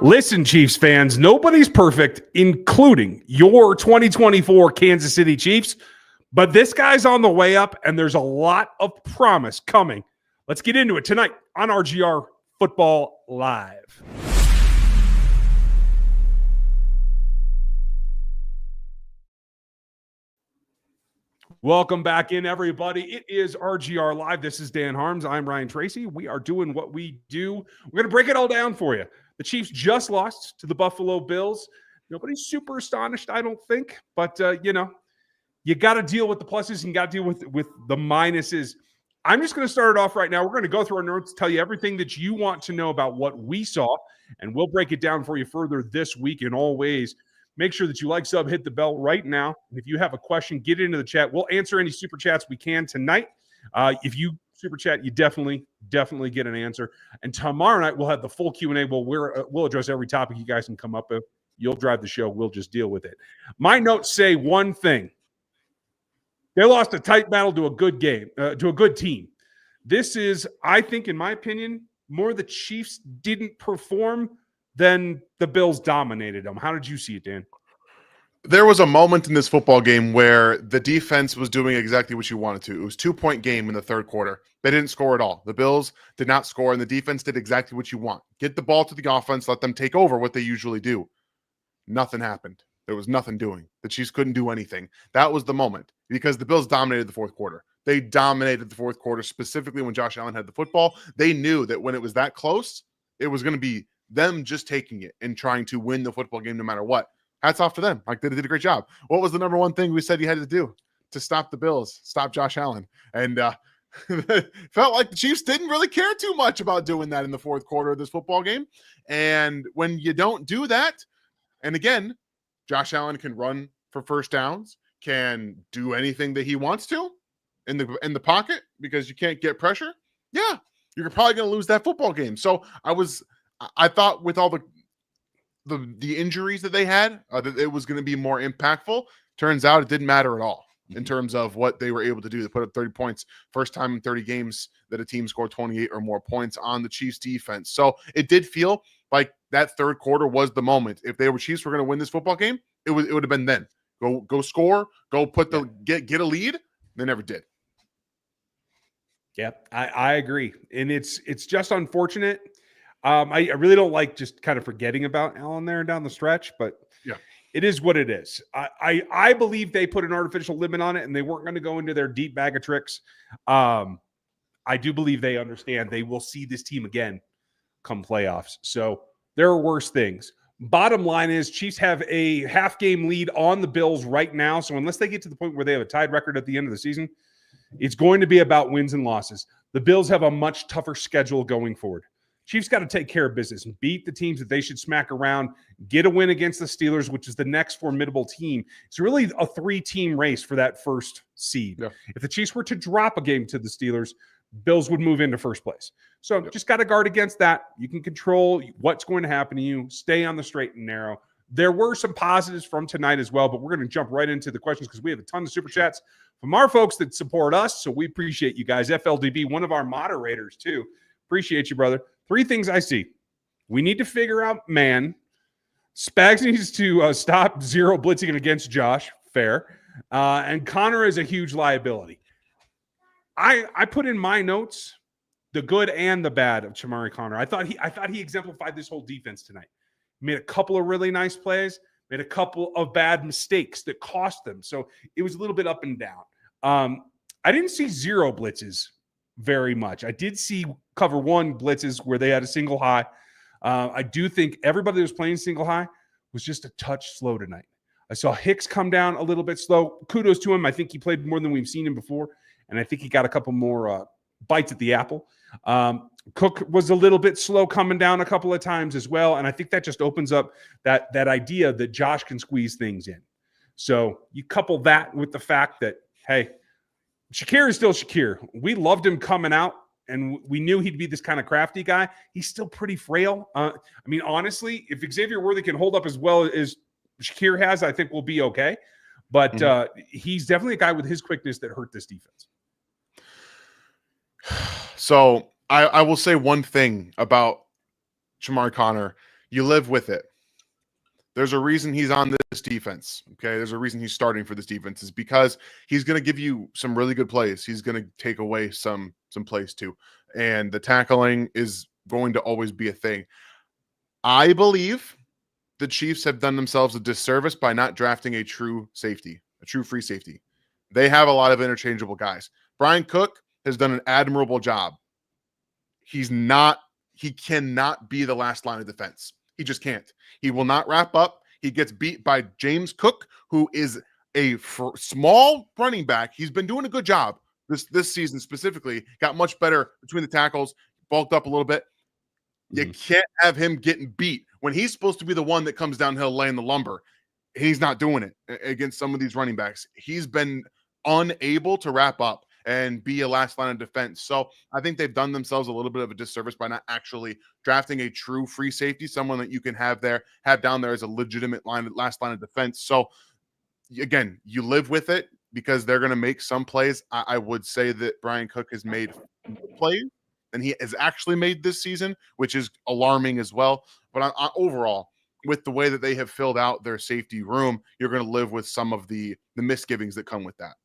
Listen, Chiefs fans, nobody's perfect, including your 2024 Kansas City Chiefs, but this guy's on the way up, and there's a lot of promise coming. Let's get into it tonight on RGR Football Live. Welcome back in, everybody. It is RGR Live. This is Dan Harms. I'm Ryan Tracy. We are doing what we do. We're going to break it all down for you. The Chiefs just lost to the Buffalo Bills. Nobody's super astonished, I don't think. But, you got to deal with the pluses and you got to deal with the minuses. I'm just going to start it off right now. We're going to go through our notes, tell you everything that you want to know about what we saw, and we'll break it down for you further this week in all ways. Make sure that you like, sub, hit the bell right now. And if you have a question, get into the chat. We'll answer any super chats we can tonight. If you super chat, you definitely get an answer. And tomorrow night, we'll have the full Q&A. We'll address every topic you guys can come up with. You'll drive the show. We'll just deal with it. My notes say one thing. They lost a tight battle to a good game, to a good team. This is, I think, in my opinion, more the Chiefs didn't perform than the Bills dominated them. How did you see it, Dan? There was a moment in this football game where the defense was doing exactly what you wanted to. It was 2-point game in the third quarter. They didn't score at all. The Bills did not score, and the defense did exactly what you want. Get the ball to the offense, let them take over what they usually do. Nothing happened. There was nothing doing. The Chiefs couldn't do anything. That was the moment because the Bills dominated the fourth quarter. They dominated the fourth quarter, specifically when Josh Allen had the football. They knew that when it was that close, it was going to be them just taking it and trying to win the football game no matter what. Hats off to them. Like, they did a great job. What was the number one thing we said you had to do to stop the Bills, stop Josh Allen? And felt like the Chiefs didn't really care too much about doing that in the fourth quarter of this football game. And when you don't do that, and again, Josh Allen can run for first downs, can do anything that he wants to in the pocket because you can't get pressure. Yeah, you're probably going to lose that football game. So I thought with all the injuries that they had, that it was going to be more impactful. Turns out it didn't matter at all in terms of what they were able to do. They put up 30 points, first time in 30 games that a team scored 28 or more points on the Chiefs defense. So it did feel like that third quarter was the moment. If they were Chiefs were going to win this football game, it would have been then. Go score, go put the get a lead. They never did. Yeah, I agree. And it's just unfortunate. I really don't like just kind of forgetting about Allen there down the stretch, but yeah, it is what it is. I believe they put an artificial limit on it and they weren't going to go into their deep bag of tricks. I do believe they understand they will see this team again come playoffs. So there are worse things. Bottom line is Chiefs have a half-game lead on the Bills right now. So unless they get to the point where they have a tied record at the end of the season, it's going to be about wins and losses. The Bills have a much tougher schedule going forward. Chiefs got to take care of business and beat the teams that they should smack around, get a win against the Steelers, which is the next formidable team. It's really a 3-team race for that first seed. Yeah. If the Chiefs were to drop a game to the Steelers, Bills would move into first place. So just got to guard against that. You can control what's going to happen to you. Stay on the straight and narrow. There were some positives from tonight as well, but we're going to jump right into the questions because we have a ton of super chats from our folks that support us. So we appreciate you guys. FLDB, one of our moderators too. Appreciate you, brother. 3 things I see. We need to figure out man. Spags needs to stop zero blitzing against Josh. Fair. And Connor is a huge liability. I put in my notes the good and the bad of Chamari Connor. I thought he exemplified this whole defense tonight. Made a couple of really nice plays, made a couple of bad mistakes that cost them. So it was a little bit up and down. I didn't see zero blitzes very much. I did see cover 1 blitzes where they had a single high. I do think everybody that was playing single high was just a touch slow tonight. I saw Hicks come down a little bit slow. Kudos to him. I think he played more than we've seen him before. And I think he got a couple more bites at the apple. Cook was a little bit slow coming down a couple of times as well. And I think that just opens up that idea that Josh can squeeze things in. So you couple that with the fact that, hey, Shakir is still Shakir. We loved him coming out, and we knew he'd be this kind of crafty guy. He's still pretty frail. I mean, honestly, if Xavier Worthy can hold up as well as Shakir has, I think we'll be okay. But he's definitely a guy with his quickness that hurt this defense. So I will say one thing about Chamari Connor. You live with it. There's a reason he's on this defense. Okay. There's a reason he's starting for this defense is because he's going to give you some really good plays. He's going to take away some plays too. And the tackling is going to always be a thing. I believe the Chiefs have done themselves a disservice by not drafting a true safety, a true free safety. They have a lot of interchangeable guys. Brian Cook has done an admirable job. He cannot be the last line of defense. He just can't. He will not wrap up. He gets beat by James Cook, who is a small running back. He's been doing a good job this season specifically. Got much better between the tackles, bulked up a little bit. You can't have him getting beat when he's supposed to be the one that comes downhill laying the lumber. He's not doing it against some of these running backs. He's been unable to wrap up and be a last line of defense. So I think they've done themselves a little bit of a disservice by not actually drafting a true free safety, someone that you can have down there as a legitimate last line of defense. So again, you live with it because they're going to make some plays. I would say that Brian Cook has made plays than he has actually made this season, which is alarming as well. But overall, with the way that they have filled out their safety room, you're going to live with some of the misgivings that come with that.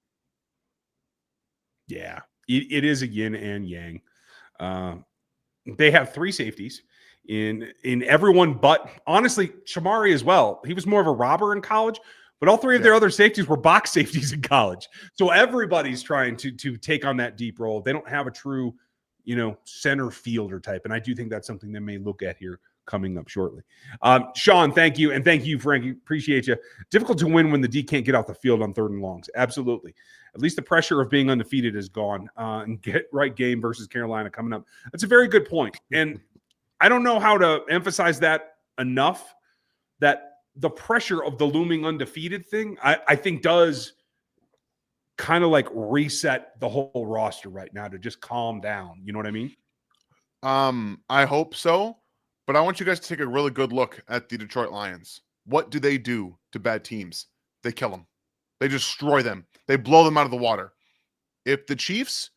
Yeah, it is a yin and yang. They have three safeties in everyone, but honestly, Shamari as well. He was more of a robber in college, but all three of their other safeties were box safeties in college. So everybody's trying to take on that deep role. They don't have a true, center fielder type, and I do think that's something they may look at here coming up shortly. Sean, thank you, and thank you, Frankie. Appreciate you. Difficult to win when the D can't get off the field on 3rd and longs. Absolutely. At least the pressure of being undefeated is gone. And get right game versus Carolina coming up. That's a very good point. And I don't know how to emphasize that enough, that the pressure of the looming undefeated thing, I think does kind of like reset the whole roster right now to just calm down. You know what I mean? I hope so. But I want you guys to take a really good look at the Detroit Lions. What do they do to bad teams? They kill them. They destroy them. They blow them out of the water. If the Chiefs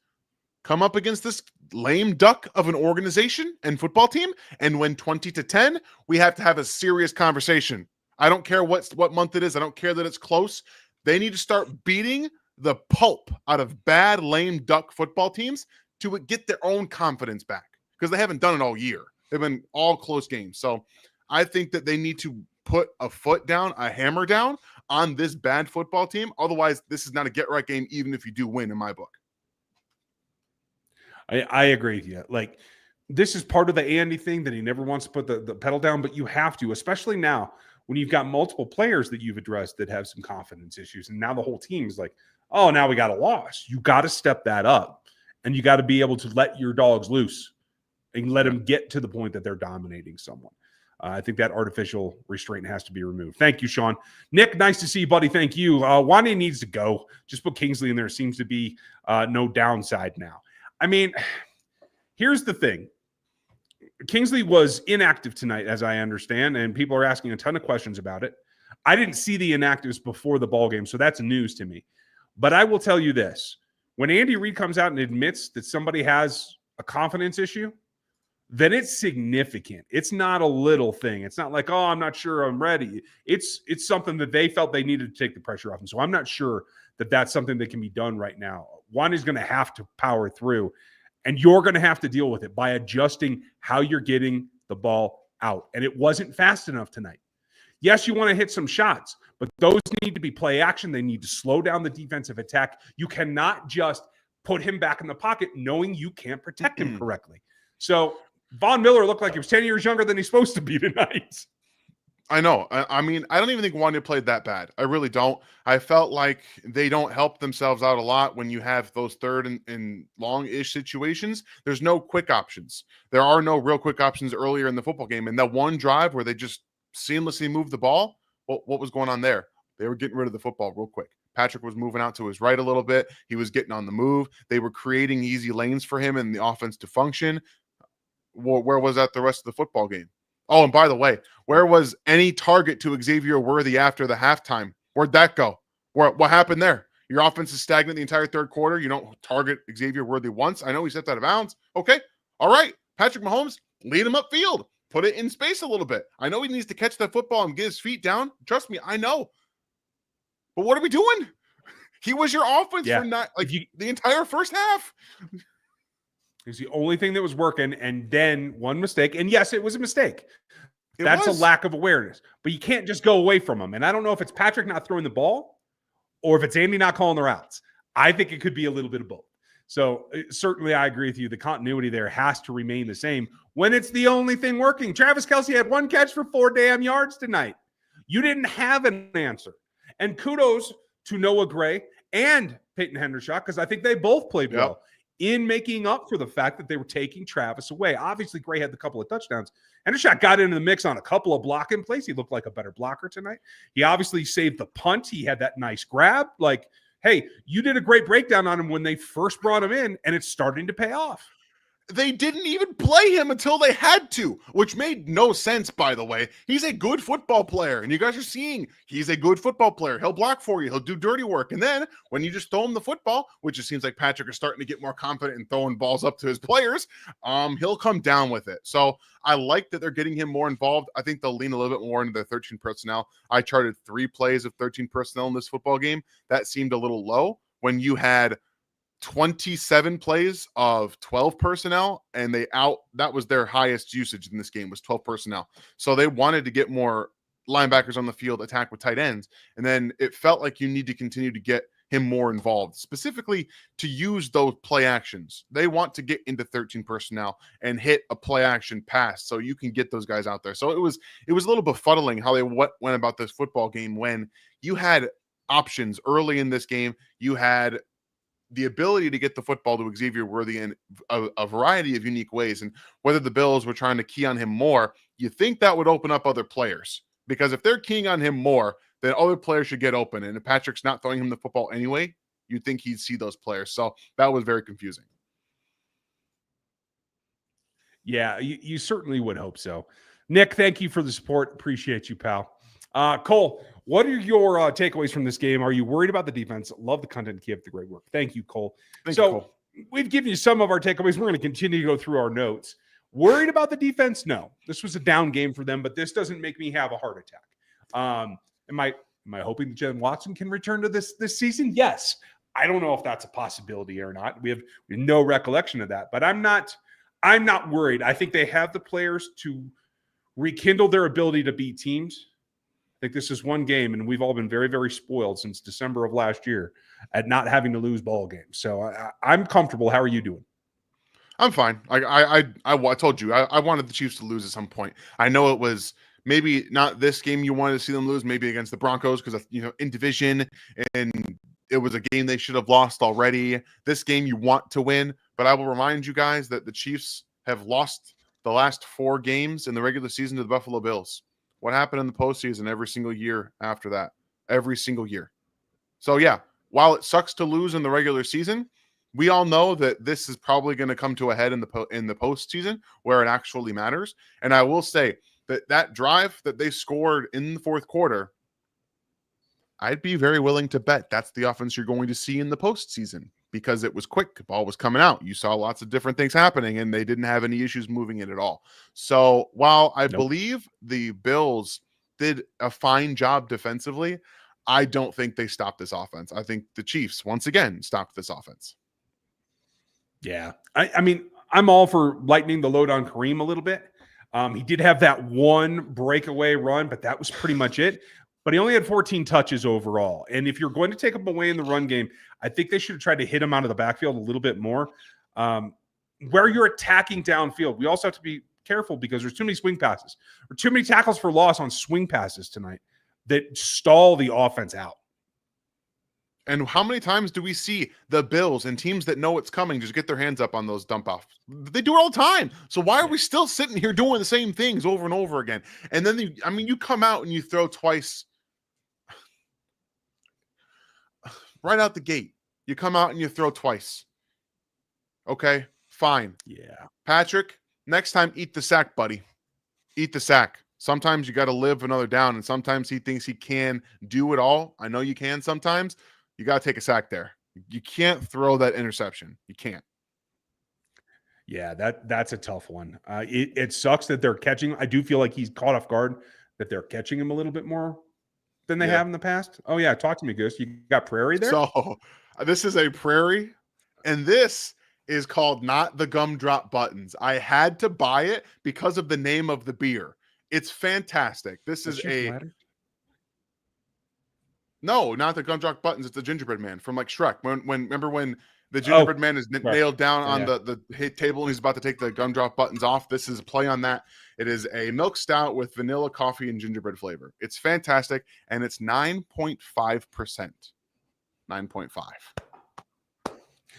come up against this lame duck of an organization and football team and win 20-10, we have to have a serious conversation. I don't care what month it is. I don't care that it's close. They need to start beating the pulp out of bad, lame duck football teams to get their own confidence back because they haven't done it all year. They've been all close games. So I think that they need to put a foot down, a hammer down on this bad football team. Otherwise, this is not a get-right game, even if you do win in my book. I agree with you. Like, this is part of the Andy thing that he never wants to put the pedal down, but you have to, especially now when you've got multiple players that you've addressed that have some confidence issues. And now the whole team is like, oh, now we got a loss. You got to step that up, and you got to be able to let your dogs loose and let them get to the point that they're dominating someone. I think that artificial restraint has to be removed. Thank you, Sean. Nick, nice to see you, buddy. Thank you. Wanye needs to go. Just put Kingsley in there. Seems to be no downside now. I mean, here's the thing. Kingsley was inactive tonight, as I understand, and people are asking a ton of questions about it. I didn't see the inactives before the ball game, so that's news to me. But I will tell you this. When Andy Reid comes out and admits that somebody has a confidence issue, then it's significant. It's not a little thing. It's not like, oh, I'm not sure I'm ready. It's something that they felt they needed to take the pressure off. And so I'm not sure that that's something that can be done right now. One is going to have to power through, and you're going to have to deal with it by adjusting how you're getting the ball out. And it wasn't fast enough tonight. Yes, you want to hit some shots, but those need to be play action. They need to slow down the defensive attack. You cannot just put him back in the pocket knowing you can't protect him correctly. So Von Miller looked like he was 10 years younger than he's supposed to be tonight. I know. I mean, I don't even think Wanya played that bad. I really don't. I felt like they don't help themselves out a lot when you have those 3rd and long-ish situations. There's no quick options. There are no real quick options earlier in the football game. And that one drive where they just seamlessly moved the ball, what was going on there? They were getting rid of the football real quick. Patrick was moving out to his right a little bit. He was getting on the move. They were creating easy lanes for him and the offense to function. Where was that the rest of the football game? Oh, and by the way, where was any target to Xavier Worthy after the halftime? Where'd that go? What happened there? Your offense is stagnant the entire 3rd quarter. You don't target Xavier Worthy once. I know he stepped out of bounds. Okay. All right. Patrick Mahomes, lead him upfield. put it in space a little bit. I know he needs to catch that football and get his feet down. Trust me, I know. But what are we doing? He was your offense for the entire first half. It was the only thing that was working, and then one mistake. And yes, it was a mistake. That's a lack of awareness. But you can't just go away from him. And I don't know if it's Patrick not throwing the ball or if it's Andy not calling the routes. I think it could be a little bit of both. So certainly I agree with you. The continuity there has to remain the same when it's the only thing working. Travis Kelce had 1 catch for 4 damn yards tonight. You didn't have an answer. And kudos to Noah Gray and Peyton Hendershot, because I think they both played well in making up for the fact that they were taking Travis away. Obviously, Gray had the couple of touchdowns. Hendershot got into the mix on a couple of blocking plays. He looked like a better blocker tonight. He obviously saved the punt. He had that nice grab. Like, hey, you did a great breakdown on him when they first brought him in, and it's starting to pay off. They didn't even play him until they had to, which made no sense, by the way. He's a good football player, and you guys are seeing he's a good football player. He'll block for you. He'll do dirty work. And then when you just throw him the football, which it seems like Patrick is starting to get more confident in throwing balls up to his players, he'll come down with it. So I like that they're getting him more involved. I think they'll lean a little bit more into their 13 personnel. I charted 3 plays of 13 personnel in this football game. That seemed a little low when you had 27 plays of 12 personnel, and that was their highest usage in this game, was 12 personnel. So they wanted to get more linebackers on the field, attack with tight ends, and then it felt like you need to continue to get him more involved, specifically to use those play actions. They want to get into 13 personnel and hit a play action pass so you can get those guys out there. So it was a little befuddling how they went about this football game when you had options early in this game. You had the ability to get the football to Xavier Worthy in a variety of unique ways. And whether the Bills were trying to key on him more, you think that would open up other players. Because if they're keying on him more, then other players should get open. And if Patrick's not throwing him the football anyway, you'd think he'd see those players. So that was very confusing. Yeah, you certainly would hope so. Nick, thank you for the support. Appreciate you, pal. Cole, what are your takeaways from this game? Are you worried about the defense? Love the content. Keep up the great work. Thank you, Cole. Thank you, Cole. We've given you some of our takeaways. We're going to continue to go through our notes. Worried about the defense? No. This was a down game for them, but this doesn't make me have a heart attack. Am I hoping that Jen Watson can return to this season? Yes. I don't know if that's a possibility or not. We have no recollection of that, but I'm not worried. I think they have the players to rekindle their ability to beat teams. I think this is one game, and we've all been very, very spoiled since December of last year at not having to lose ball games. So I'm comfortable. How are you doing? I'm fine. I told you I wanted the Chiefs to lose at some point. I know it was maybe not this game you wanted to see them lose, maybe against the Broncos because in division, and it was a game they should have lost already. This game you want to win, but I will remind you guys that the Chiefs have lost the last 4 games in the regular season to the Buffalo Bills. What happened in the postseason every single year after that? Every single year. So, yeah, while it sucks to lose in the regular season, we all know that this is probably going to come to a head in the postseason where it actually matters. And I will say that drive that they scored in the fourth quarter, I'd be very willing to bet that's the offense you're going to see in the postseason because it was quick. The ball was coming out. You saw lots of different things happening, and they didn't have any issues moving it at all. So while I believe the Bills did a fine job defensively, I don't think they stopped this offense. I think the Chiefs, once again, stopped this offense. Yeah. I mean, I'm all for lightening the load on Kareem a little bit. He did have that one breakaway run, but that was pretty much it. But he only had 14 touches overall. And if you're going to take him away in the run game, I think they should have tried to hit him out of the backfield a little bit more. Where you're attacking downfield, we also have to be careful because there's too many swing passes or too many tackles for loss on swing passes tonight that stall the offense out. And how many times do we see the Bills and teams that know it's coming just get their hands up on those dump offs? They do it all the time. So why are we still sitting here doing the same things over and over again? And then, you come out and you throw twice. Right out the gate, you come out and you throw twice. Okay, fine. Yeah. Patrick, next time, eat the sack, buddy. Eat the sack. Sometimes you got to live another down, and sometimes he thinks he can do it all. I know you can sometimes. You got to take a sack there. You can't throw that interception. You can't. Yeah, that's a tough one. It sucks that they're catching. I do feel like he's caught off guard that they're catching him a little bit more than they Yeah. have in the past. Oh yeah, talk to me, Goose. You got Prairie there? So this is a Prairie, and this is called Not the Gumdrop Buttons. I had to buy it because of the name of the beer. It's fantastic. This That's is your a flatter? no, not the Gumdrop Buttons. It's the gingerbread man from like Shrek. Remember when the gingerbread man is Shrek. nailed down on Yeah. the table and he's about to take the gumdrop buttons off? This is a play on that. It is a milk stout with vanilla, coffee, and gingerbread flavor. It's fantastic, and it's 9.5%. 9.5.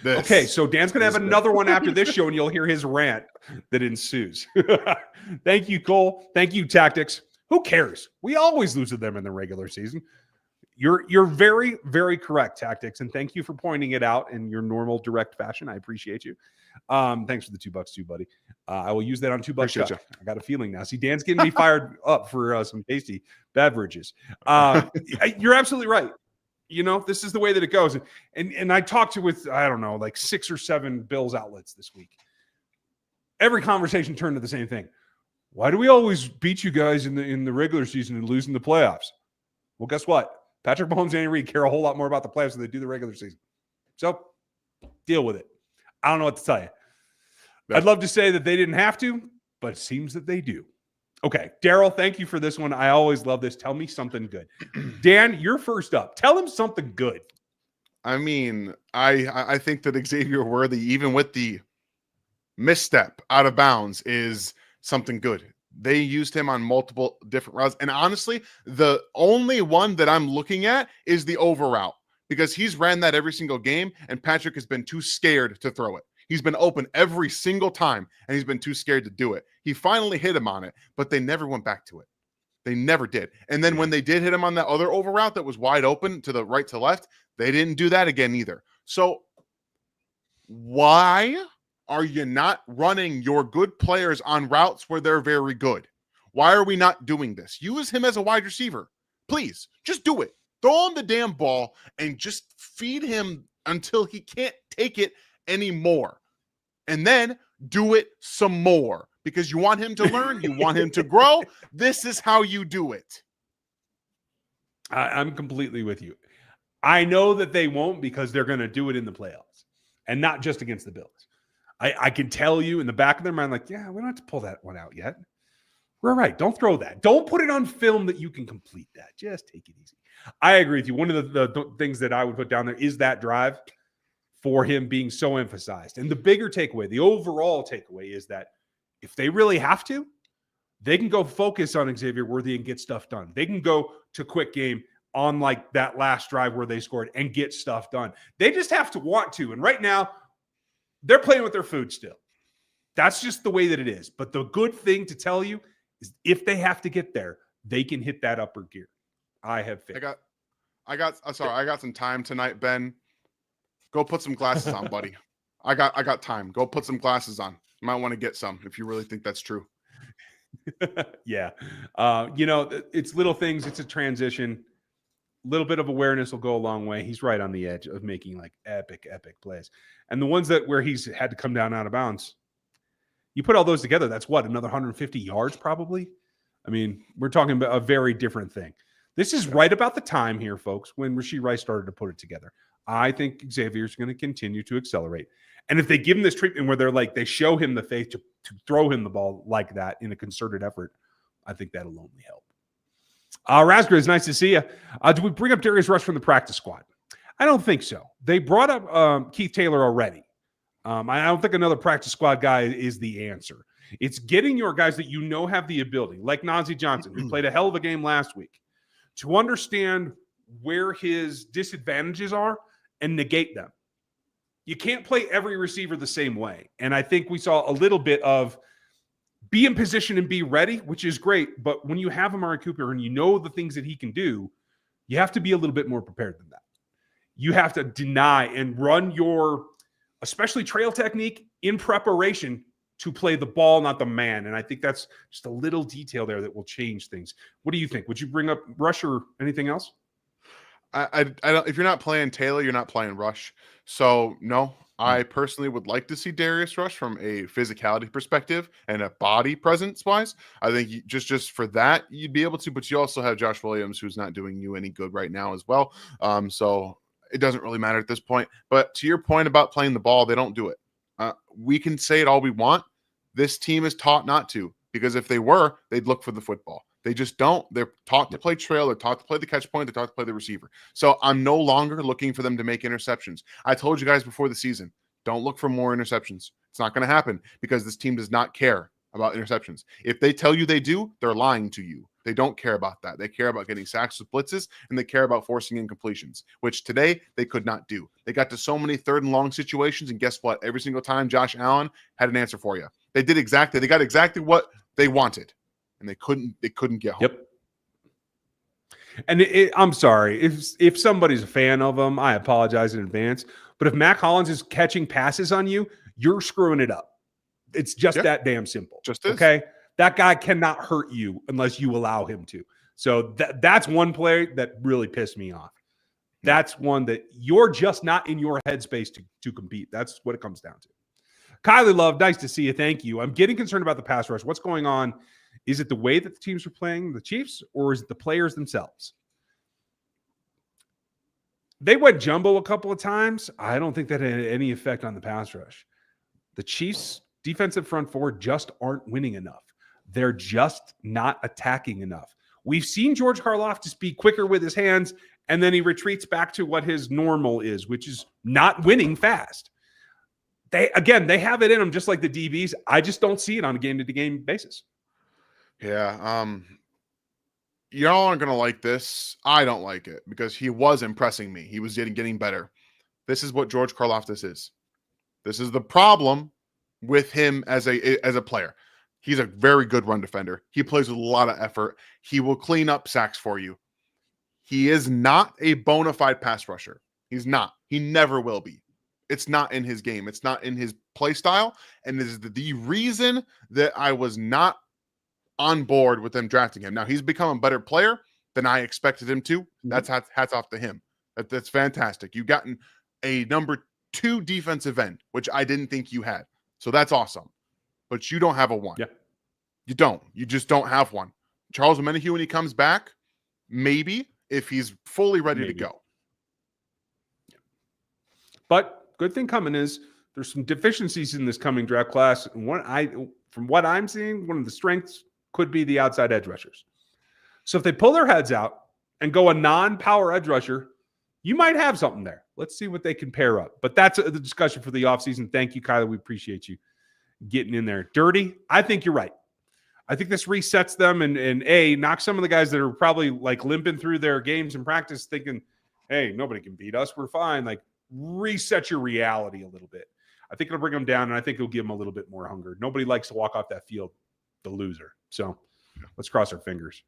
Okay, so Dan's going to have another one after this show, and you'll hear his rant that ensues. Thank you, Cole. Thank you, Tactics. Who cares? We always lose to them in the regular season. You're very, very correct, Tactics, and thank you for pointing it out in your normal direct fashion. I appreciate you. Thanks for the $2 too, buddy. I will use that on $2 Chuck. I got a feeling now. See, Dan's getting me fired up for some tasty beverages. You're absolutely right. You know, this is the way that it goes. And I talked with, I don't know, like 6 or 7 Bills outlets this week. Every conversation turned to the same thing. Why do we always beat you guys in the regular season and lose in the playoffs? Well, guess what? Patrick Mahomes and Andy Reid care a whole lot more about the playoffs than they do the regular season. So deal with it. I don't know what to tell you. Yeah. I'd love to say that they didn't have to, but it seems that they do. Okay, Daryl, thank you for this one. I always love this. Tell me something good. Dan, you're first up. Tell him something good. I mean, I think that Xavier Worthy, even with the misstep out of bounds, is something good. They used him on multiple different routes. And honestly, the only one that I'm looking at is the over route, because he's ran that every single game, and Patrick has been too scared to throw it. He's been open every single time, and he's been too scared to do it. He finally hit him on it, but they never went back to it. They never did. And then when they did hit him on that other over route that was wide open to the right to left, they didn't do that again either. So why are you not running your good players on routes where they're very good? Why are we not doing this? Use him as a wide receiver. Please, just do it. Throw him the damn ball and just feed him until he can't take it anymore. And then do it some more, because you want him to learn. You want him to grow. This is how you do it. I'm completely with you. I know that they won't, because they're going to do it in the playoffs and not just against the Bills. I can tell you in the back of their mind, like, yeah, we don't have to pull that one out yet. We're right. Don't throw that. Don't put it on film that you can complete that. Just take it easy. I agree with you. One of the things that I would put down there is that drive for him being so emphasized. And the bigger takeaway, the overall takeaway, is that if they really have to, they can go focus on Xavier Worthy and get stuff done. They can go to quick game on like that last drive where they scored and get stuff done. They just have to want to. And right now, they're playing with their food still. That's just the way that it is. But the good thing to tell you is if they have to get there, they can hit that upper gear. I have faith. I got some time tonight, Ben. Go put some glasses on, buddy. I got time. Go put some glasses on. You might want to get some if you really think that's true. Yeah. It's little things. It's a transition. A little bit of awareness will go a long way. He's right on the edge of making like epic plays. And the ones where he's had to come down out of bounds, you put all those together, that's what, another 150 yards probably? I mean, we're talking about a very different thing. This is right about the time here, folks, when Rashee Rice started to put it together. I think Xavier's going to continue to accelerate. And if they give him this treatment where they show him the faith to throw him the ball like that in a concerted effort, I think that'll only help. Raspberry, it's nice to see you. Do we bring up Darius Rush from the practice squad? I don't think so. They brought up Keith Taylor already. I don't think another practice squad guy is the answer. It's getting your guys that have the ability, like Najee Johnson, who played a hell of a game last week, to understand where his disadvantages are and negate them. You can't play every receiver the same way. And I think we saw a little bit of be in position and be ready, which is great. But when you have Amari Cooper and you know the things that he can do, you have to be a little bit more prepared than that. You have to deny and run your, especially trail technique, in preparation to play the ball, not the man. And I think that's just a little detail there that will change things. What do you think? Would you bring up Rush or anything else? I don't. If you're not playing Taylor, you're not playing Rush. So no, I personally would like to see Darius Rush from a physicality perspective and a body presence wise. I think just for that you'd be able to, but you also have Josh Williams, who's not doing you any good right now as well. So it doesn't really matter at this point. But to your point about playing the ball, they don't do it. We can say it all we want. This team is taught not to, because if they were, they'd look for the football. They just don't. They're taught to play trail. They're taught to play the catch point. They're taught to play the receiver. So I'm no longer looking for them to make interceptions. I told you guys before the season, don't look for more interceptions. It's not going to happen because this team does not care about interceptions. If they tell you they do, they're lying to you. They don't care about that. They care about getting sacks with blitzes, and they care about forcing incompletions, which today they could not do. They got to so many 3rd and long situations, and guess what? Every single time Josh Allen had an answer for you. They got exactly what they wanted, and they couldn't get home. Yep. And I'm sorry if somebody's a fan of him, I apologize in advance. But if Mac Hollins is catching passes on you, you're screwing it up. It's just that damn simple. Just is. Okay. That guy cannot hurt you unless you allow him to. So that's one play that really pissed me off. That's one that you're just not in your headspace to compete. That's what it comes down to. Kylie Love, nice to see you. Thank you. I'm getting concerned about the pass rush. What's going on? Is it the way that the teams are playing the Chiefs, or is it the players themselves? They went jumbo a couple of times. I don't think that had any effect on the pass rush. The Chiefs' defensive front four just aren't winning enough. They're just not attacking enough. We've seen George Karlaftis be quicker with his hands, and then he retreats back to what his normal is, which is not winning fast. They have it in them just like the DBs. I just don't see it on a game-to-game basis. Yeah. Y'all aren't going to like this. I don't like it because he was impressing me. He was getting better. This is what George Karlaftis is. This is the problem with him as a player. He's a very good run defender. He plays with a lot of effort. He will clean up sacks for you. He is not a bona fide pass rusher. He's not. He never will be. It's not in his game. It's not in his play style. And this is the reason that I was not on board with them drafting him. Now, he's become a better player than I expected him to. That's hats off to him. That's fantastic. You've gotten a number 2 defensive end, which I didn't think you had. So that's awesome. But you don't have a 1. Yeah. You don't. You just don't have one. Charles Omenihu, when he comes back, maybe, if he's fully ready to go. But good thing coming is there's some deficiencies in this coming draft class. From what I'm seeing, one of the strengths could be the outside edge rushers. So if they pull their heads out and go a non-power edge rusher, you might have something there. Let's see what they can pair up. But that's the discussion for the offseason. Thank you, Kyler. We appreciate you getting in there. Dirty, I think you're right. I think this resets them and knock some of the guys that are probably like limping through their games in practice thinking, hey, nobody can beat us. We're fine. Like, reset your reality a little bit. I think it'll bring them down, and I think it'll give them a little bit more hunger. Nobody likes to walk off that field the loser. So let's cross our fingers.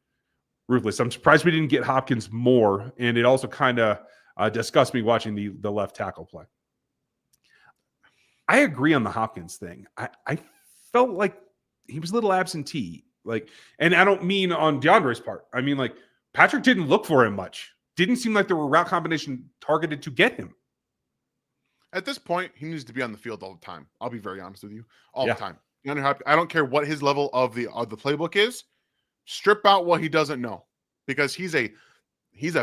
Ruthless. I'm surprised we didn't get Hopkins more, and it also kind of disgusts me watching the left tackle play. I agree on the Hopkins thing. I felt like he was a little absentee. And I don't mean on DeAndre's part. I mean, Patrick didn't look for him much. Didn't seem like there were route combination targeted to get him. At this point, he needs to be on the field all the time. I'll be very honest with you. All the time. I don't care what his level of the playbook is. Strip out what he doesn't know, because he's a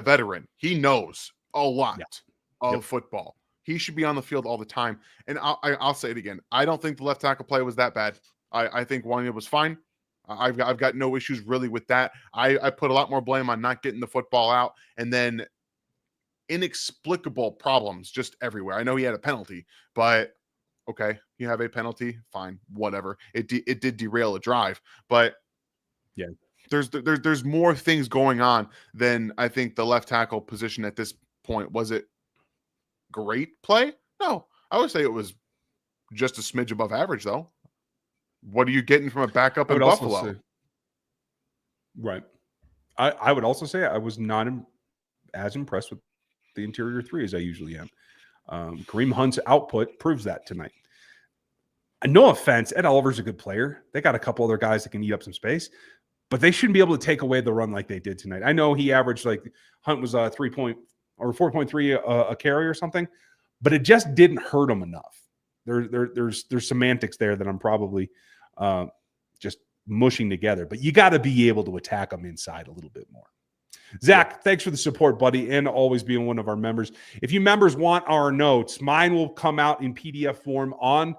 veteran. He knows a lot of football. He should be on the field all the time. And I'll say it again. I don't think the left tackle play was that bad. I think Wanya was fine. I've got no issues really with that. I put a lot more blame on not getting the football out, and then inexplicable problems just everywhere. I know he had a penalty, but okay, you have a penalty, fine, whatever. It did derail a drive, but yeah, there's more things going on than I think the left tackle position at this point. Was it great play? No, I would say it was just a smidge above average, though. What are you getting from a backup in Buffalo? Right. I would also say I was not as impressed with the interior 3 as I usually am. Kareem Hunt's output proves that tonight. No offense, Ed Oliver's a good player. They got a couple other guys that can eat up some space, but they shouldn't be able to take away the run like they did tonight. I know he averaged Hunt was 3.4 or 4.3 a carry or something, but it just didn't hurt him enough. There's semantics there that I'm probably just mushing together, but you got to be able to attack them inside a little bit more. Zach, thanks for the support, buddy, and always being one of our members. If you members want our notes, mine will come out in PDF form on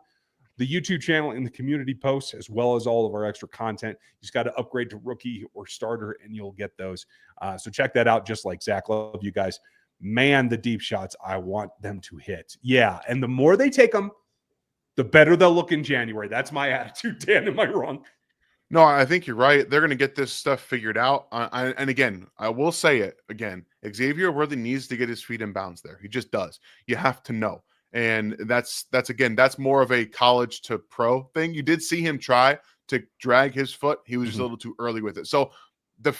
the YouTube channel and the community posts, as well as all of our extra content. You just got to upgrade to rookie or starter, and you'll get those. So check that out, just like Zach. Love you guys. Man, the deep shots, I want them to hit. Yeah, and the more they take them, the better they'll look in January. That's my attitude, Dan. Am I wrong? No, I think you're right. They're going to get this stuff figured out. And again, I will say it again. Xavier Worthy needs to get his feet in bounds there. He just does. You have to know. And that's more of a college to pro thing. You did see him try to drag his foot. He was just a little too early with it. So the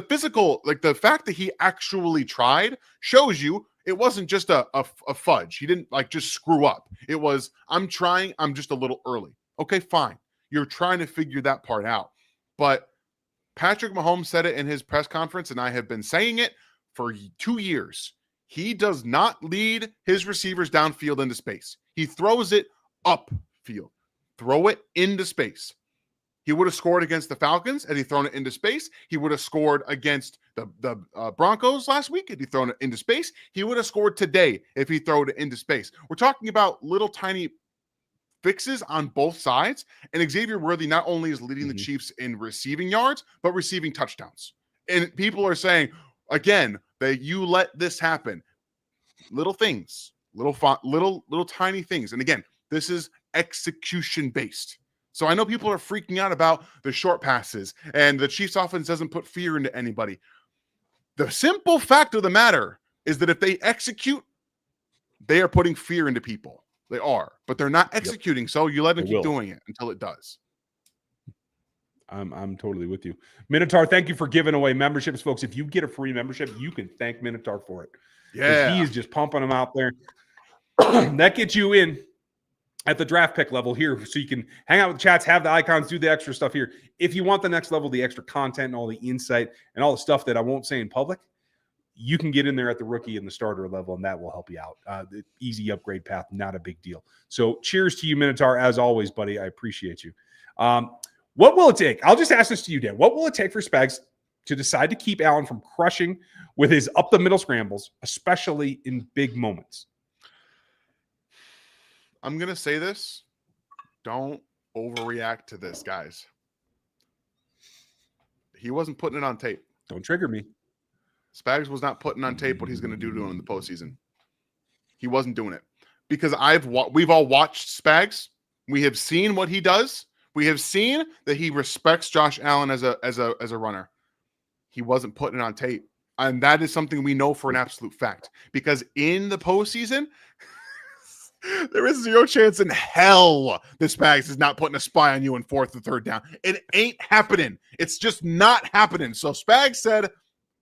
physical, like the fact that he actually tried shows you it wasn't just a fudge. He didn't like just screw up. It was, I'm trying. I'm just a little early. Okay, fine. You're trying to figure that part out. But Patrick Mahomes said it in his press conference, and I have been saying it for 2 years. He does not lead his receivers downfield into space. He throws it upfield. Throw it into space. He would have scored against the Falcons had he thrown it into space. He would have scored against the Broncos last week had he thrown it into space. He would have scored today if he threw it into space. We're talking about little tiny fixes on both sides, and Xavier Worthy not only is leading the Chiefs in receiving yards, but receiving touchdowns. And people are saying, again, that you let this happen. Little things, little tiny things. And again, this is execution based. So I know people are freaking out about the short passes and the Chiefs offense doesn't put fear into anybody. The simple fact of the matter is that if they execute, they are putting fear into people. They are, but they're not executing. Yep. So you let them keep doing it until it does. I'm totally with you. Minotaur, thank you for giving away memberships, folks. If you get a free membership, you can thank Minotaur for it. Yeah. He is just pumping them out there. That gets you in at the draft pick level here, so you can hang out with chats, have the icons, do the extra stuff here. If you want the next level, the extra content and all the insight and all the stuff that I won't say in public, you can get in there at the rookie and the starter level, and that will help you out. The easy upgrade path, not a big deal. So cheers to you, Minotaur, as always, buddy. I appreciate you. What will it take? I'll just ask this to you, Dan. What will it take for Spags to decide to keep Allen from crushing with his up-the-middle scrambles, especially in big moments? I'm going to say this. Don't overreact to this, guys. He wasn't putting it on tape. Don't trigger me. Spags was not putting on tape what he's going to do to him in the postseason. He wasn't doing it because we've all watched Spags. We have seen what he does. We have seen that he respects Josh Allen as a runner. He wasn't putting it on tape, and that is something we know for an absolute fact. Because in the postseason, there is zero chance in hell that Spags is not putting a spy on you in 4th or 3rd down. It ain't happening. It's just not happening. So Spags said,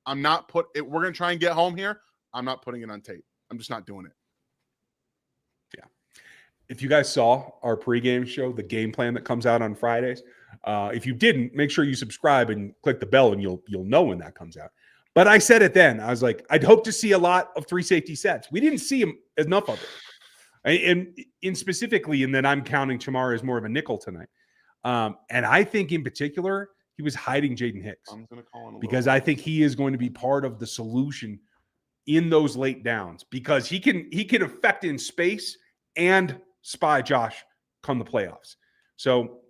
we're going to try and get home here. I'm not putting it on tape. I'm just not doing it. Yeah. If you guys saw our pregame show, the game plan that comes out on Fridays, if you didn't, make sure you subscribe and click the bell and you'll know when that comes out. But I said it then. I was like, I'd hope to see a lot of 3 safety sets. We didn't see enough of it. And in specifically, and then I'm counting Chamara as more of a nickel tonight. And I think in particular, he was hiding Jaden Hicks because I think he is going to be part of the solution in those late downs because he can affect in space and spy Josh come the playoffs. So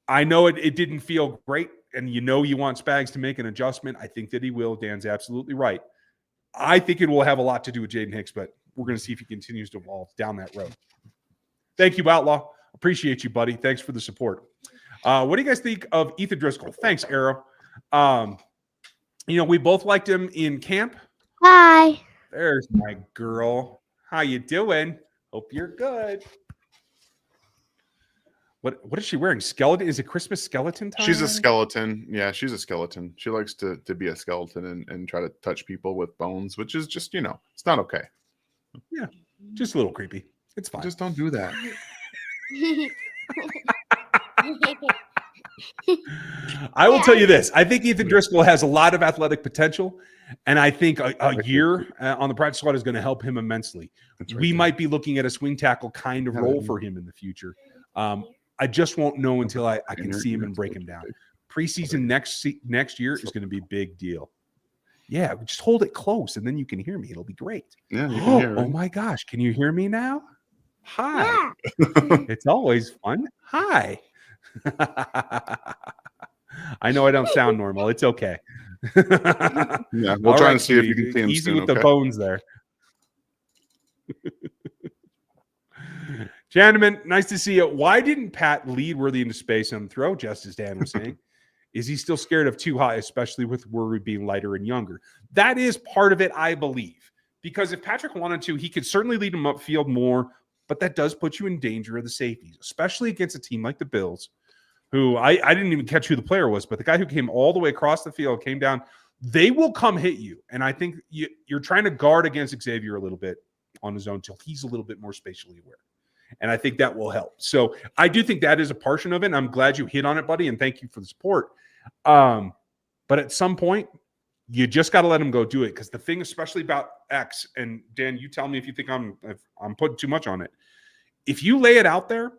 I know it didn't feel great, and you want Spags to make an adjustment. I think that he will. Dan's absolutely right. I think it will have a lot to do with Jaden Hicks, but we're going to see if he continues to evolve down that road. Thank you, Outlaw. Appreciate you, buddy. Thanks for the support. What do you guys think of Ethan Driscoll? Thanks, Arrow. We both liked him in camp. Hi. There's my girl. How you doing? Hope you're good. What is she wearing? Skeleton? Is it Christmas skeleton time? She's a skeleton. Yeah, she's a skeleton. She likes to be a skeleton and try to touch people with bones, which is just, it's not okay. Yeah, just a little creepy. It's fine. Just don't do that. I will tell you this. I think Ethan Driscoll has a lot of athletic potential. And I think a year on the practice squad is going to help him immensely. We might be looking at a swing tackle kind of role for him in the future. I just won't know until I can see him and break him down. Preseason next year is going to be a big deal. Yeah, just hold it close and then you can hear me. It'll be great. Yeah, you can hear. Right? Oh my gosh, can you hear me now? Hi. It's always fun. Hi. I know I don't sound normal. It's okay. Yeah, we'll try to see if you can see him easy soon, with the bones there. Gentlemen, nice to see you. Why didn't Pat lead Worthy into space and throw, just as Dan was saying? Is he still scared of too high, especially with Worthy being lighter and younger? That is part of it, I believe. Because if Patrick wanted to, he could certainly lead him upfield more, but that does put you in danger of the safeties, especially against a team like the Bills, who I didn't even catch who the player was, but the guy who came all the way across the field, came down, they will come hit you. And I think you're trying to guard against Xavier a little bit on his own until he's a little bit more spatially aware. And I think that will help. So I do think that is a portion of it. And I'm glad you hit on it, buddy. And thank you for the support. But at some point, you just got to let him go do it. Because the thing, especially about X, and Dan, you tell me if you think I'm putting too much on it. If you lay it out there,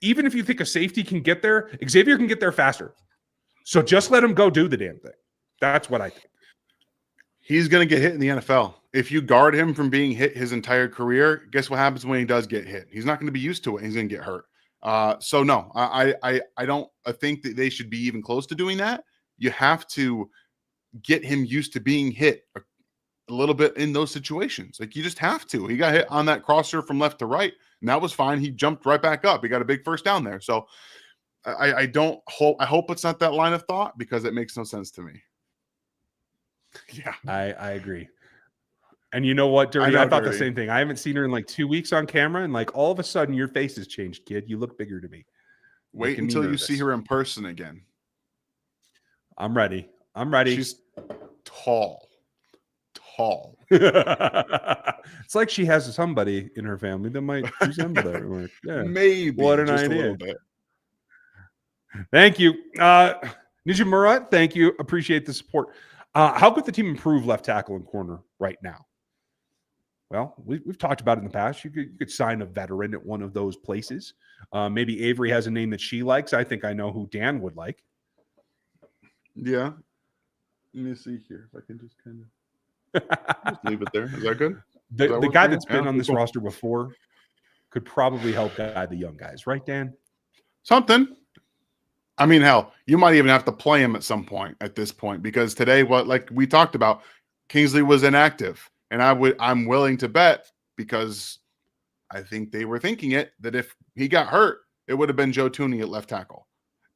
even if you think a safety can get there, Xavier can get there faster. So just let him go do the damn thing. That's what I think. He's going to get hit in the NFL. If you guard him from being hit his entire career, guess what happens when he does get hit? He's not going to be used to it. He's going to get hurt. So no, I don't think that they should be even close to doing that. You have to get him used to being hit a little bit in those situations. Like you just have to. He got hit on that crosser from left to right, and that was fine. He jumped right back up. He got a big first down there. So I hope it's not that line of thought because it makes no sense to me. Yeah, I agree. And you know what, Dirty? I thought the same thing. I haven't seen her in like 2 weeks on camera, and like all of a sudden your face has changed, kid. You look bigger to me. Wait until you see her in person again. I'm ready. She's tall. It's like she has somebody in her family that might resemble that. Yeah. Maybe. What an idea. A little bit. Thank you. Ninja Murat, thank you. Appreciate the support. How could the team improve left tackle and corner right now? Well, we've talked about it in the past. You could sign a veteran at one of those places. Maybe Avery has a name that she likes. I think I know who Dan would like. Yeah. Let me see here if I can just kind of just leave it there. Is that good? The guy that's been on this roster before could probably help guide the young guys, right, Dan? Something. I mean, hell, you might even have to play him at some point at this point because today, like we talked about, Kingsley was inactive, and I'm willing to bet because I think they were thinking it that if he got hurt, it would have been Joe Tooney at left tackle.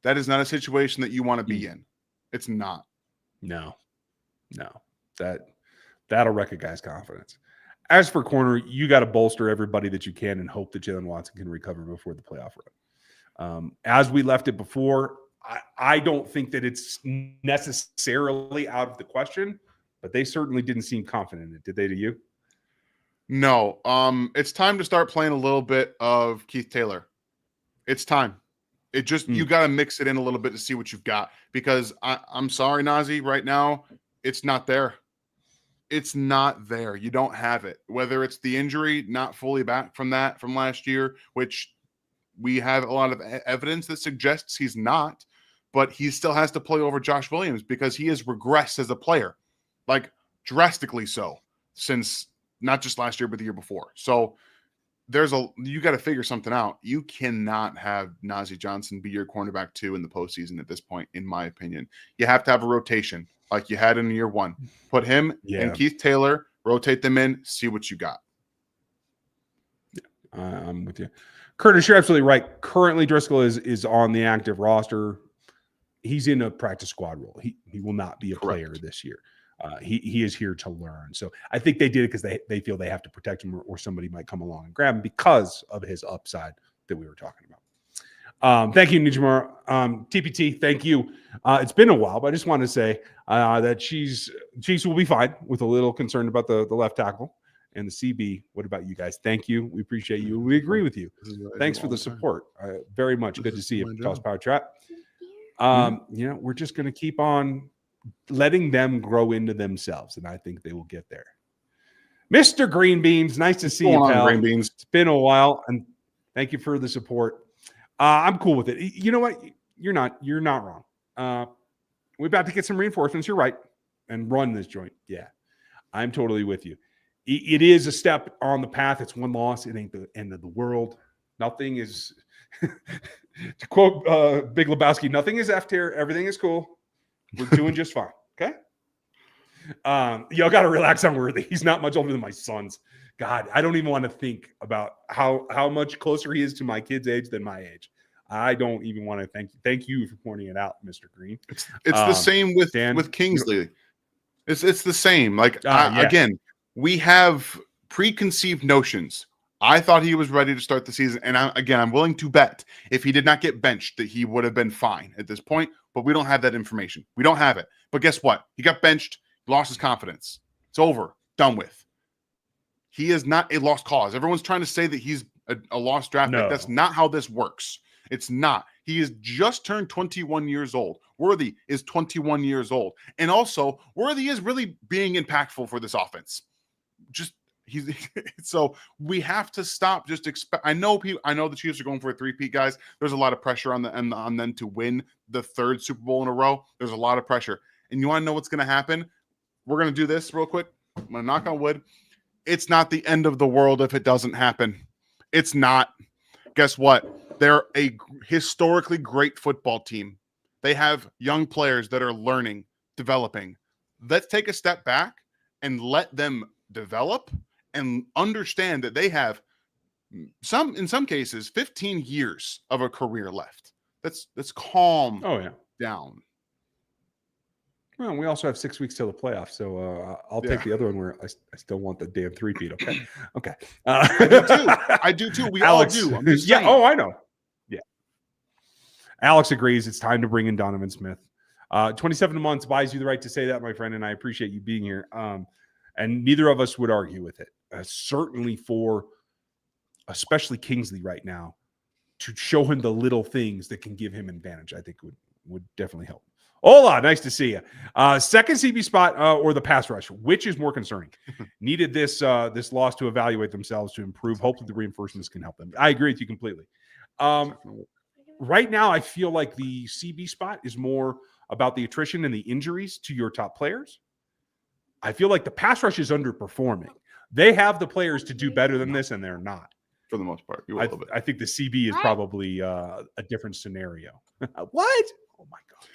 That is not a situation that you want to be in. It's not. No, that'll wreck a guy's confidence. As for corner, you got to bolster everybody that you can and hope that Jalen Watson can recover before the playoff run. As we left it before, I don't think that it's necessarily out of the question, but they certainly didn't seem confident in it. Did they to you? No. It's time to start playing a little bit of Keith Taylor. It's time. It just you got to mix it in a little bit to see what you've got because I'm sorry, Nazi, right now it's not there. It's not there. You don't have it. Whether it's the injury, not fully back from last year, which we have a lot of evidence that suggests he's not, but he still has to play over Josh Williams because he has regressed as a player, like drastically so since not just last year, but the year before. So you got to figure something out. You cannot have Najee Johnson be your cornerback 2 in the postseason at this point, in my opinion. You have to have a rotation like you had in year 1. Put him and Keith Taylor, rotate them in, see what you got. I'm with you. Curtis, you're absolutely right. Currently, Driscoll is on the active roster. He's in a practice squad role. He will not be a player this year. He is here to learn. So I think they did it because they feel they have to protect him or somebody might come along and grab him because of his upside that we were talking about. Thank you, Nijimura. TPT, thank you. It's been a while, but I just want to say that Chiefs will be fine with a little concern about the left tackle and the CB. What about you guys? Thank you. We appreciate you. We agree with you. Thanks for the support. Very much. Good to see you, Toss Power Trap. We're just going to keep on letting them grow into themselves, and I think they will get there. Mr. Green Beans, nice to see you, pal. Green Beans? It's been a while, and thank you for the support. I'm cool with it. You know what? You're not wrong. We're about to get some reinforcements. You're right, and run this joint. Yeah, I'm totally with you. It is a step on the path. It's one loss. It ain't the end of the world. Nothing is, to quote Big Lebowski, nothing is F tier. Everything is cool. We're doing just fine. Okay. Y'all got to relax on Worthy. He's not much older than my sons. God, I don't even want to think about how much closer he is to my kid's age than my age. I don't even want to thank you for pointing it out, Mr. Green. It's the same with Kingsley. It's the same. Like again, we have preconceived notions. I thought he was ready to start the season, and I'm willing to bet if he did not get benched that he would have been fine at this point. But we don't have that information. We don't have it. But guess what? He got benched. Lost his confidence. It's over. Done with. He is not a lost cause. Everyone's trying to say that he's a lost draft pick. That's not how this works. It's not. He has just turned 21 years old. Worthy is 21 years old. And also, Worthy is really being impactful for this offense. So we have to stop just expect. I know the Chiefs are going for a three-peat, guys. There's a lot of pressure on them to win the third Super Bowl in a row. There's a lot of pressure. And you want to know what's going to happen? We're going to do this real quick. I'm going to knock on wood. It's not the end of the world if it doesn't happen. It's not. Guess what? They're a historically great football team. They have young players that are learning, developing. Let's take a step back and let them develop and understand that they have in some cases, 15 years of a career left. Let's calm down. Well, we also have 6 weeks till the playoffs, so I'll take the other one where I still want the damn three-peat. Okay. I do too. We Alex, all do. I'm just saying. I know. Yeah. Alex agrees. It's time to bring in Donovan Smith. 27 months buys you the right to say that, my friend, and I appreciate you being here. And neither of us would argue with it. Certainly for, especially Kingsley right now, to show him the little things that can give him advantage, I think would definitely help. Hola, nice to see you. Second CB spot or the pass rush, which is more concerning? Needed this loss to evaluate themselves to improve. Hopefully the reinforcements can help them. I agree with you completely. Right now, I feel like the CB spot is more about the attrition and the injuries to your top players. I feel like the pass rush is underperforming. They have the players to do better than this, and they're not. For the most part. I think the CB is probably a different scenario. What? Oh, my God.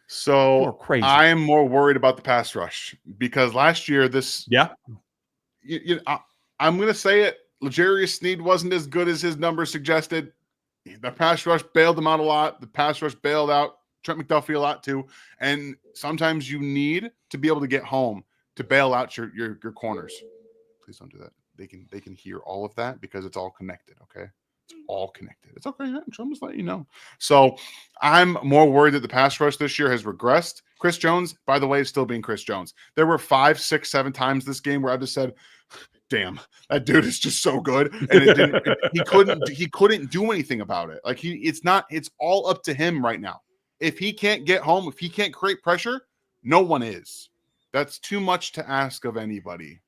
So crazy. I am more worried about the pass rush because last year I'm going to say it. L'Jarius Sneed wasn't as good as his numbers suggested. The pass rush bailed him out a lot. The pass rush bailed out Trent McDuffie a lot too. And sometimes you need to be able to get home to bail out your corners. Please don't do that. They can hear all of that because it's all connected. Okay. It's all connected. It's okay. I'm just letting you know. So I'm more worried that the pass rush this year has regressed. Chris Jones, by the way, is still being Chris Jones. There were 5, 6, 7 times this game where I just said, damn, that dude is just so good. And he couldn't do anything about it. Like it's all up to him right now. If he can't get home, if he can't create pressure, no one is. That's too much to ask of anybody.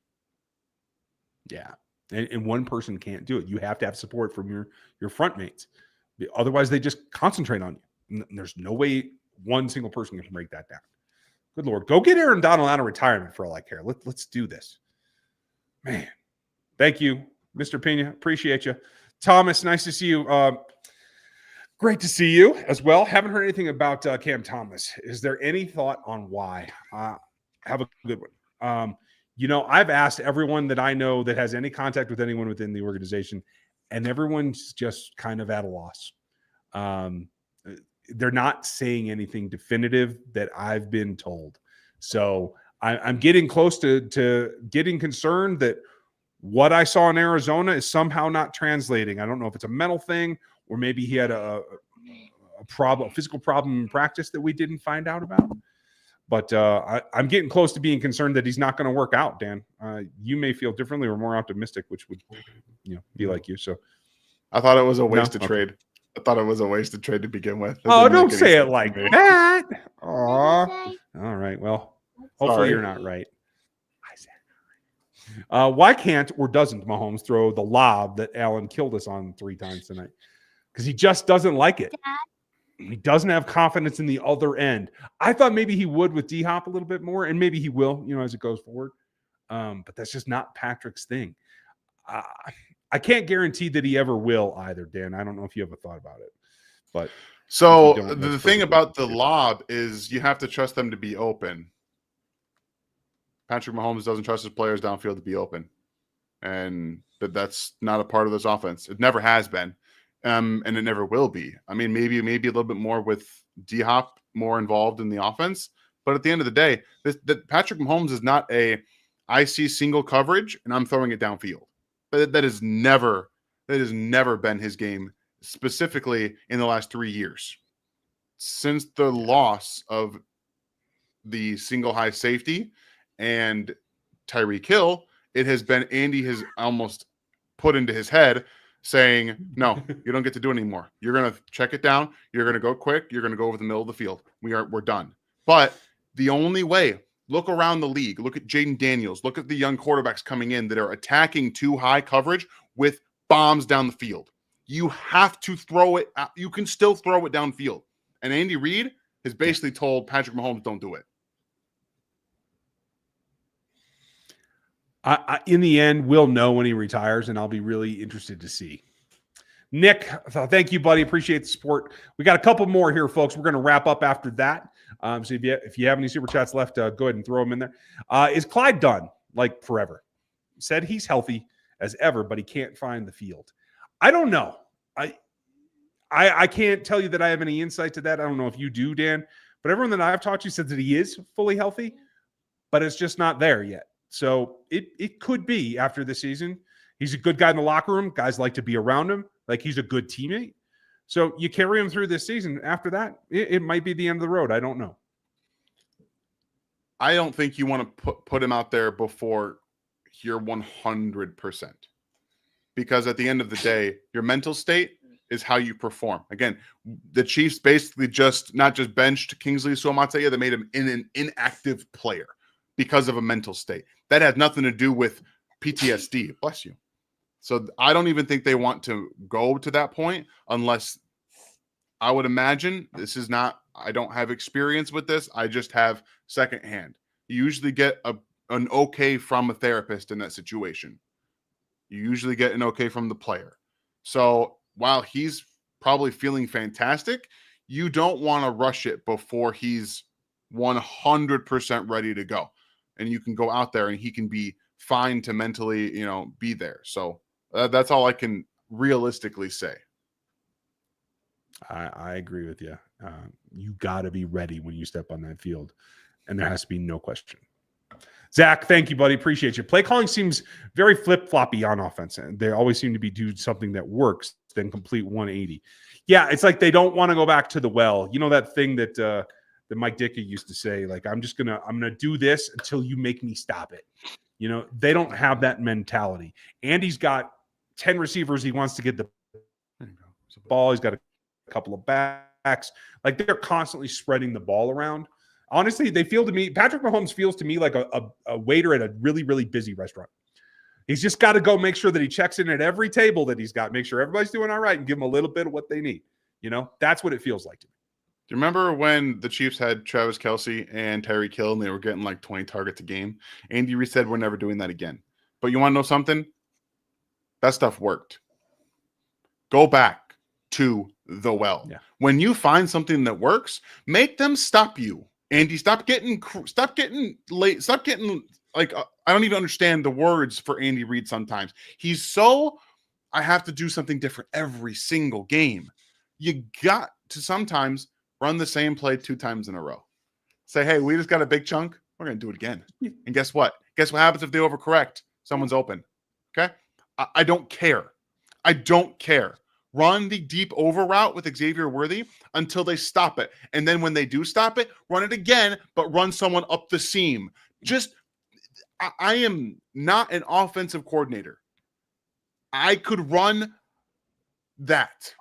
Yeah. And one person can't do it. You have to have support from your front mates. Otherwise, they just concentrate on you. And there's no way one single person can break that down. Good Lord. Go get Aaron Donald out of retirement for all I care. Let's do this. Man. Thank you, Mr. Pena. Appreciate you. Thomas, nice to see you. Great to see you as well. Haven't heard anything about Cam Thomas. Is there any thought on why? Have a good one. I've asked everyone that I know that has any contact with anyone within the organization, and everyone's just kind of at a loss. They're not saying anything definitive that I've been told. So I'm getting close to getting concerned that what I saw in Arizona is somehow not translating. I don't know if it's a mental thing or maybe he had a physical problem in practice that we didn't find out about. But I'm getting close to being concerned that he's not going to work out, Dan. You may feel differently or more optimistic, which would be like you. So I thought it was a waste of trade. I thought it was a wasted trade to begin with. Oh, don't say it like that. Aw. All right. Hopefully Sorry. you're not right. Why can't or doesn't Mahomes throw the lob that Allen killed us on 3 times tonight? Because he just doesn't like it. He doesn't have confidence in the other end. I thought maybe he would with D-Hop a little bit more, and maybe he will, as it goes forward. But that's just not Patrick's thing. I can't guarantee that he ever will either, Dan. I don't know if you have a thought about it. But so don't, the thing about the lob is you have to trust them to be open. Patrick Mahomes doesn't trust his players downfield to be open. And that's not a part of this offense. It never has been. And it never will be. I mean, maybe a little bit more with D-Hop more involved in the offense. But at the end of the day, that Patrick Mahomes is not I see single coverage and I'm throwing it downfield. That has never been his game, specifically in the last 3 years. Since the loss of the single high safety and Tyreek Hill, it has been Andy has almost put into his head saying, no, you don't get to do it anymore. You're going to check it down. You're going to go quick. You're going to go over the middle of the field. We're done. But the only way, look around the league, look at Jaden Daniels, look at the young quarterbacks coming in that are attacking too high coverage with bombs down the field. You have to throw it. You can still throw it downfield. And Andy Reid has basically told Patrick Mahomes, don't do it. In the end, we'll know when he retires, and I'll be really interested to see. Nick, thank you, buddy. Appreciate the support. We got a couple more here, folks. We're going to wrap up after that. So if you have any super chats left, go ahead and throw them in there. Is Clyde done like forever? Said he's healthy as ever, but he can't find the field. I don't know. I can't tell you that I have any insight to that. I don't know if you do, Dan, but everyone that I've talked to said that he is fully healthy, but it's just not there yet. So it could be after the season. He's a good guy in the locker room. Guys like to be around him. Like, he's a good teammate. So you carry him through this season. After that, it might be the end of the road. I don't know. I don't think you want to put him out there before you're 100%. Because at the end of the day, your mental state is how you perform. Again, the Chiefs basically not just benched Kingsley Suamataia, they made him an inactive player because of a mental state. That had nothing to do with PTSD. Bless you. So I don't even think they want to go to that point unless, I would imagine, I don't have experience with this. I just have secondhand. You usually get an okay from a therapist in that situation. You usually get an okay from the player. So while he's probably feeling fantastic, you don't want to rush it before he's 100% ready to go. And you can go out there and he can be fine to mentally, be there. So that's all I can realistically say. I agree with you. You got to be ready when you step on that field, and there has to be no question. Zach, thank you, buddy. Appreciate you. Play calling seems very flip-floppy on offense, and they always seem to be doing something that works, then complete 180. Yeah, it's like they don't want to go back to the well. You know that thing that Mike Dickey used to say, like, I'm gonna do this until you make me stop it. They don't have that mentality. Andy's got 10 receivers. He wants to get the ball. He's got a couple of backs. Like, they're constantly spreading the ball around. Honestly, Patrick Mahomes feels to me like a waiter at a really, really busy restaurant. He's just got to go make sure that he checks in at every table that he's got, make sure everybody's doing all right, and give them a little bit of what they need. That's what it feels like to me. Do you remember when the Chiefs had Travis Kelce and Tyreek Hill and they were getting like 20 targets a game? Andy Reid said, we're never doing that again. But you want to know something? That stuff worked. Go back to the well. Yeah. When you find something that works, make them stop you. Andy, stop getting late. Stop getting like, I don't even understand the words for Andy Reid sometimes. I have to do something different every single game. You got to sometimes run the same play 2 times in a row. Say, hey, we just got a big chunk. We're going to do it again. And guess what? Guess what happens if they overcorrect? Someone's open. Okay? I don't care. I don't care. Run the deep over route with Xavier Worthy until they stop it. And then when they do stop it, run it again, but run someone up the seam. I am not an offensive coordinator. I could run that.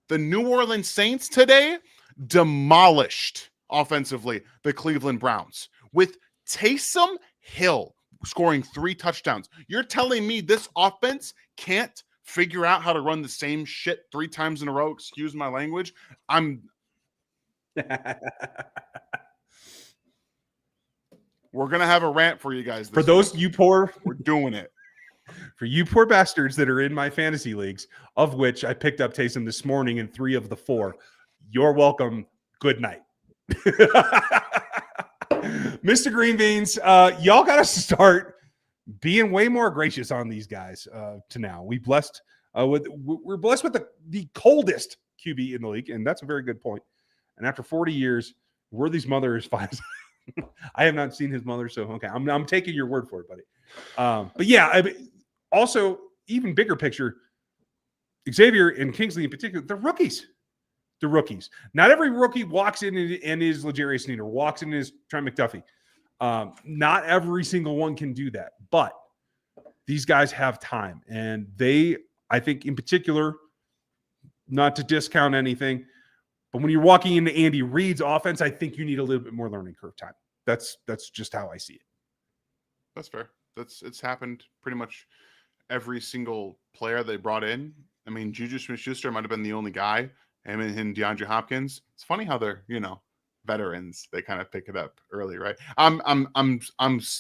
The New Orleans Saints today demolished offensively the Cleveland Browns with Taysom Hill scoring 3 touchdowns. You're telling me this offense can't figure out how to run the same shit 3 times in a row? Excuse my language. We're going to have a rant for you guys. For those week. We're doing it. For you poor bastards that are in my fantasy leagues, of which I picked up Taysom this morning in 3 of the 4, you're welcome. Good night. Mr. Green Beans, y'all got to start being way more gracious on these guys to now. We're blessed with the coldest QB in the league, and that's a very good point. And after 40 years, Worthy's mother is 5. I have not seen his mother, so okay, I'm taking your word for it, buddy. But yeah, also even bigger picture, Xavier and Kingsley in particular, they're rookies. The rookies. Not every rookie walks in and is L'Jarius Sneed or walks in and is Trent McDuffie. Not every single one can do that, but these guys have time, and I think in particular, not to discount anything, but when you're walking into Andy Reid's offense, I think you need a little bit more learning curve time. That's just how I see it. That's fair. It's happened pretty much every single player they brought in. I mean, Juju Smith-Schuster might have been the only guy. Him and DeAndre Hopkins. It's funny how they're, veterans. They kind of pick it up early, right? I'm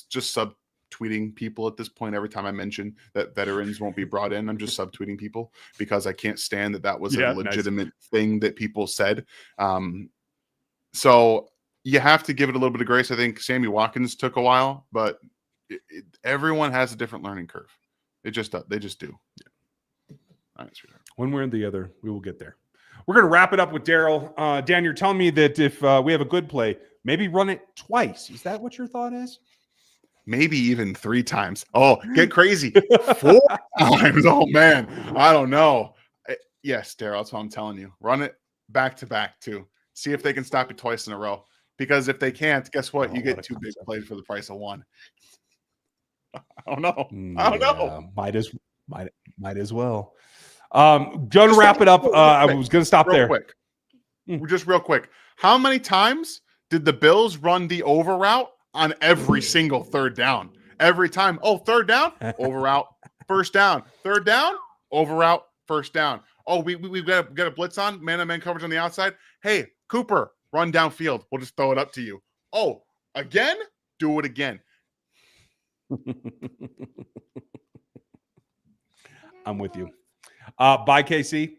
just subtweeting people at this point every time I mention that veterans won't be brought in. I'm just subtweeting people because I can't stand that was a legitimate thing that people said. So you have to give it a little bit of grace. I think Sammy Watkins took a while, but everyone has a different learning curve. They just do. Yeah. All right, sweetheart. One way or the other, we will get there. We're going to wrap it up with Daryl. Dan, you're telling me that if we have a good play, maybe run it twice. Is that what your thought is? Maybe even 3 times. Oh, get crazy. 4 times. Oh, man. I don't know. Yes, Daryl, that's what I'm telling you. Run it back to back, too. See if they can stop it twice in a row. Because if they can't, guess what? You get 2 big plays for the price of 1. I don't know. Might as well. Gonna wrap it up. I was gonna stop there. Just real quick. How many times did the Bills run the over route on every single 3rd down? Every time. Oh, 3rd down, over route, 1st down. 3rd down, over route, 1st down. Oh, we've got a blitz on, man-to-man coverage on the outside. Hey, Cooper, run downfield. We'll just throw it up to you. Oh, again? Do it again. I'm with you. Bye, KC.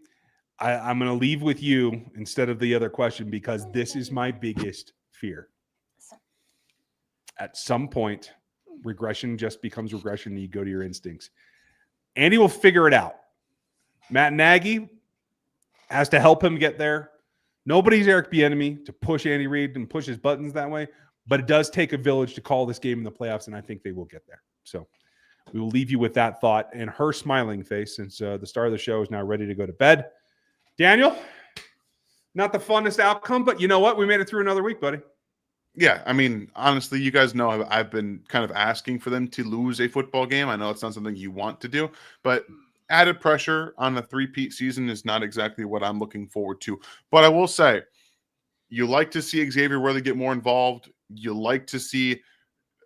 I'm going to leave with you instead of the other question because this is my biggest fear. At some point, regression just becomes regression and you go to your instincts. Andy will figure it out. Matt Nagy has to help him get there. Nobody's Eric Bieniemy to push Andy Reid and push his buttons that way, but it does take a village to call this game in the playoffs, and I think they will get there. So we will leave you with that thought and her smiling face since the star of the show is now ready to go to bed. Daniel, not the funnest outcome, but you know what? We made it through another week, buddy. Yeah, I mean, honestly, you guys know I've been kind of asking for them to lose a football game. I know it's not something you want to do, but added pressure on a 3-peat season is not exactly what I'm looking forward to. But I will say, you like to see Xavier Worthy get more involved. You like to see,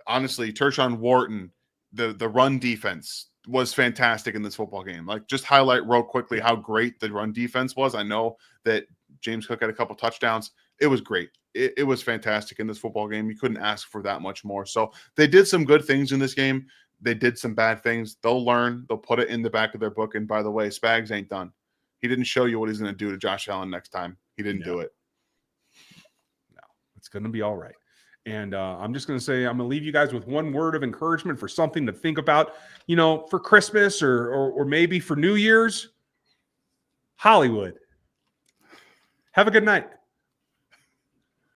honestly, Tershawn Wharton, the run defense was fantastic in this football game. Like, just highlight real quickly how great the run defense was. I know that James Cook had a couple touchdowns. It was great. It was fantastic in this football game. You couldn't ask for that much more. So they did some good things in this game. They did some bad things. They'll learn. They'll put it in the back of their book. And by the way, Spags ain't done. He didn't show you what he's going to do to Josh Allen next time. He didn't do it. No, it's going to be all right. And I'm just going to say, I'm going to leave you guys with one word of encouragement for something to think about, for Christmas or maybe for New Year's. Hollywood. Have a good night.